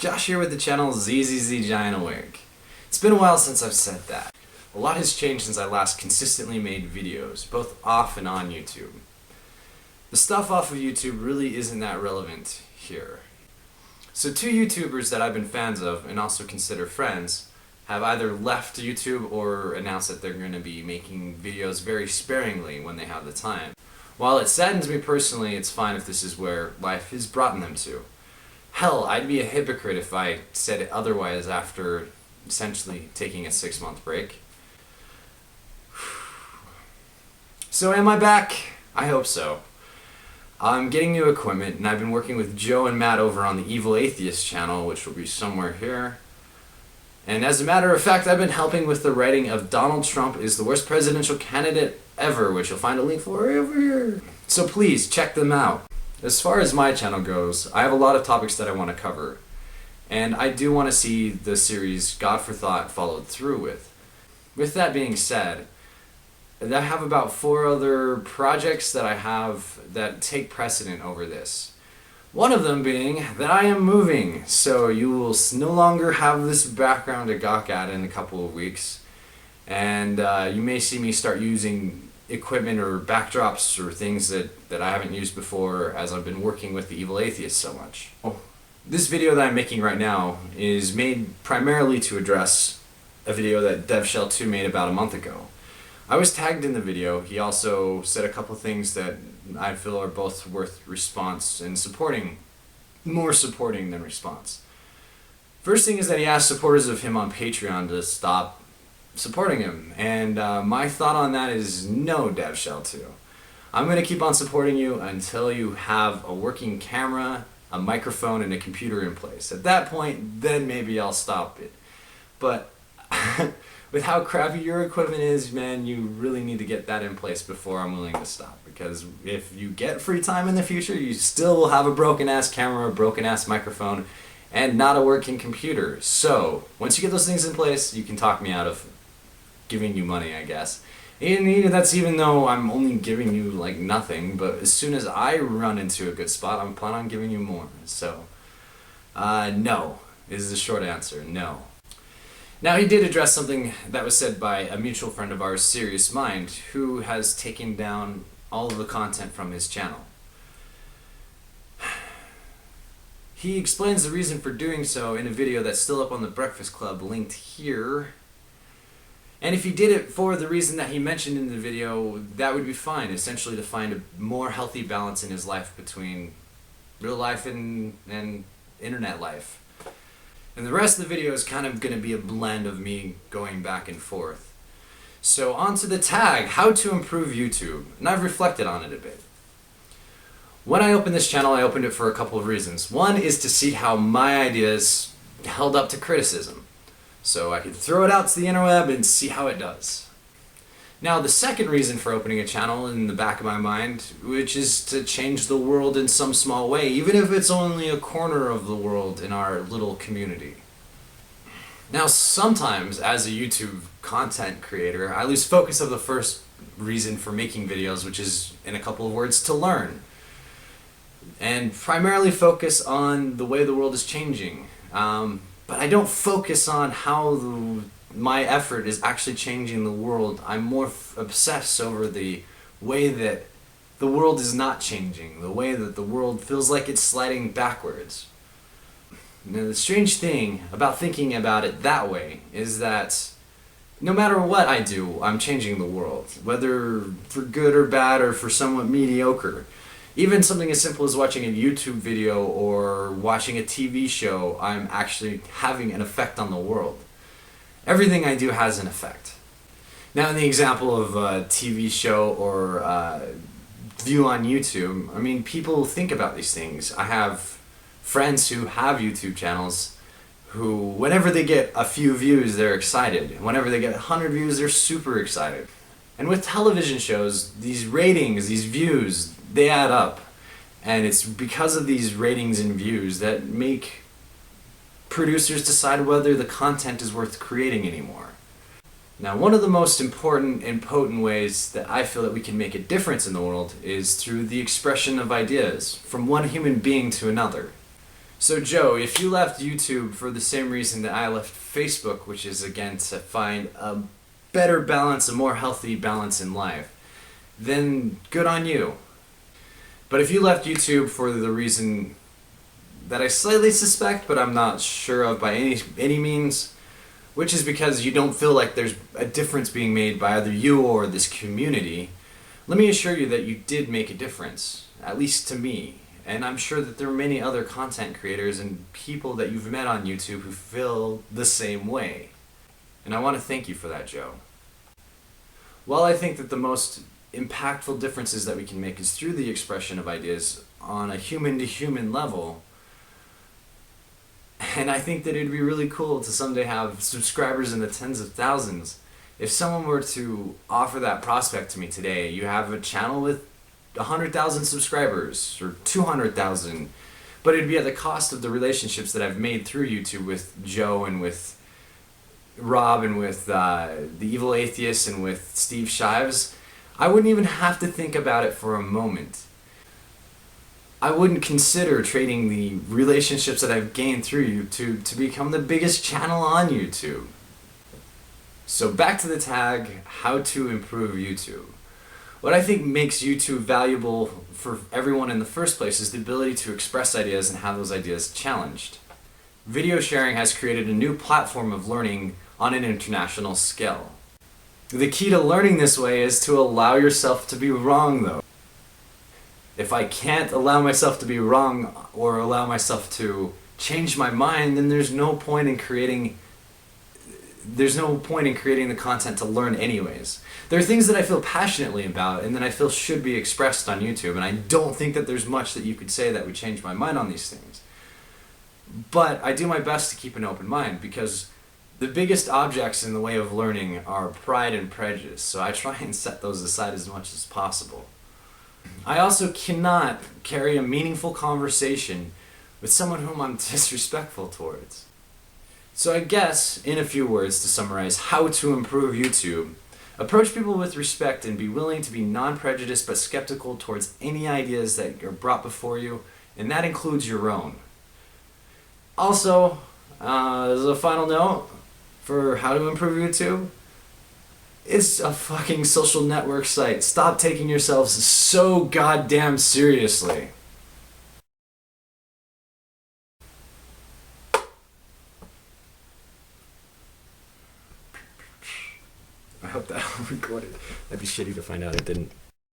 Josh here with the channel zzzgiantawake. It's been a while since I've said that. A lot has changed since I last consistently made videos, both off and on YouTube. The stuff off of YouTube really isn't that relevant here. So two YouTubers that I've been fans of and also consider friends have either left YouTube or announced that they're going to be making videos very sparingly when they have the time. While it saddens me personally, it's fine if this is where life has brought them to. Hell, I'd be a hypocrite if I said it otherwise after essentially taking a 6-month break. So am I back? I hope so. I'm getting new equipment and I've been working with Joe and Matt over on the Evil Atheists channel, which will be somewhere here. And as a matter of fact, I've been helping with the writing of Donald Trump is the worst presidential candidate ever, which you'll find a link for over here. So please check them out. As far as my channel goes, I have a lot of topics that I want to cover. And I do want to see the series God for Thought followed through with. With that being said, I have about 4 other projects that I have that take precedent over this. One of them being that I am moving, so you will no longer have this background to gawk at in a couple of weeks. And you may see me start using equipment or backdrops or things that I haven't used before as I've been working with the Evil Atheists so much. This video that I'm making right now is made primarily to address a video that DevShell2 made about a month ago. I was tagged in the video. He also said a couple things that I feel are both worth response and supporting, more supporting than response. First thing is that he asked supporters of him on Patreon to stop supporting him, and my thought on that is no, DevShell2. I'm going to keep on supporting you until you have a working camera, a microphone, and a computer in place. At that point, then maybe I'll stop it. But with how crappy your equipment is, man, you really need to get that in place before I'm willing to stop. Because if you get free time in the future, you still will have a broken-ass camera, a broken-ass microphone, and not a working computer. So, once you get those things in place, you can talk me out of giving you money, I guess. And that's even though I'm only giving you like nothing, but as soon as I run into a good spot, I'm planning on giving you more. So, no is the short answer, no. Now, he did address something that was said by a mutual friend of ours, Serious Mind, who has taken down all of the content from his channel. He explains the reason for doing so in a video that's still up on the Breakfast Club, linked here. And if he did it for the reason that he mentioned in the video, that would be fine, essentially to find a more healthy balance in his life between real life and internet life. And the rest of the video is kind of going to be a blend of me going back and forth. So on to the tag, How to Improve YouTube, and I've reflected on it a bit. When I opened this channel, I opened it for a couple of reasons. One is to see how my ideas held up to criticism, so I could throw it out to the interweb and see how it does. Now, the second reason for opening a channel in the back of my mind, which is to change the world in some small way, even if it's only a corner of the world in our little community. Now, sometimes, as a YouTube content creator, I lose focus of the first reason for making videos, which is, in a couple of words, to learn. And primarily focus on the way the world is changing. But I don't focus on how my effort is actually changing the world. I'm more obsessed over the way that the world is not changing, the way that the world feels like it's sliding backwards. Now, the strange thing about thinking about it that way is that no matter what I do, I'm changing the world, whether for good or bad or for somewhat mediocre. Even something as simple as watching a YouTube video or watching a TV show, I'm actually having an effect on the world. Everything I do has an effect. Now, in the example of a TV show or view on YouTube, I mean, people think about these things. I have friends who have YouTube channels who, whenever they get a few views, they're excited. Whenever they get 100 views, they're super excited. And with television shows, these ratings, these views, they add up. And it's because of these ratings and views that make producers decide whether the content is worth creating anymore. Now, one of the most important and potent ways that I feel that we can make a difference in the world is through the expression of ideas from one human being to another. So Joe, if you left YouTube for the same reason that I left Facebook, which is again to find a better balance, a more healthy balance in life, then good on you. But if you left YouTube for the reason that I slightly suspect, but I'm not sure of by any means, which is because you don't feel like there's a difference being made by either you or this community, let me assure you that you did make a difference, at least to me. And I'm sure that there are many other content creators and people that you've met on YouTube who feel the same way. And I want to thank you for that, Joe. While I think that the most impactful differences that we can make is through the expression of ideas on a human-to-human level, and I think that it'd be really cool to someday have subscribers in the tens of thousands. If someone were to offer that prospect to me today, you have a channel with 100,000 subscribers or 200,000, but it'd be at the cost of the relationships that I've made through YouTube with Joe and with Rob and with the Evil Atheists and with Steve Shives. I wouldn't even have to think about it for a moment. I wouldn't consider trading the relationships that I've gained through YouTube to become the biggest channel on YouTube. So back to the tag, how to improve YouTube. What I think makes YouTube valuable for everyone in the first place is the ability to express ideas and have those ideas challenged. Video sharing has created a new platform of learning on an international scale. The key to learning this way is to allow yourself to be wrong, though. If I can't allow myself to be wrong or allow myself to change my mind, then there's no point in creating the content to learn anyways. There are things that I feel passionately about and that I feel should be expressed on YouTube, and I don't think that there's much that you could say that would change my mind on these things. But I do my best to keep an open mind, because the biggest objects in the way of learning are pride and prejudice, so I try and set those aside as much as possible. I also cannot carry a meaningful conversation with someone whom I'm disrespectful towards. So I guess, in a few words to summarize how to improve YouTube, approach people with respect and be willing to be non-prejudiced but skeptical towards any ideas that are brought before you, and that includes your own. Also, as a final note for how to improve YouTube, it's a fucking social network site. Stop taking yourselves so goddamn seriously. I hope that recorded. That'd be shitty to find out it didn't.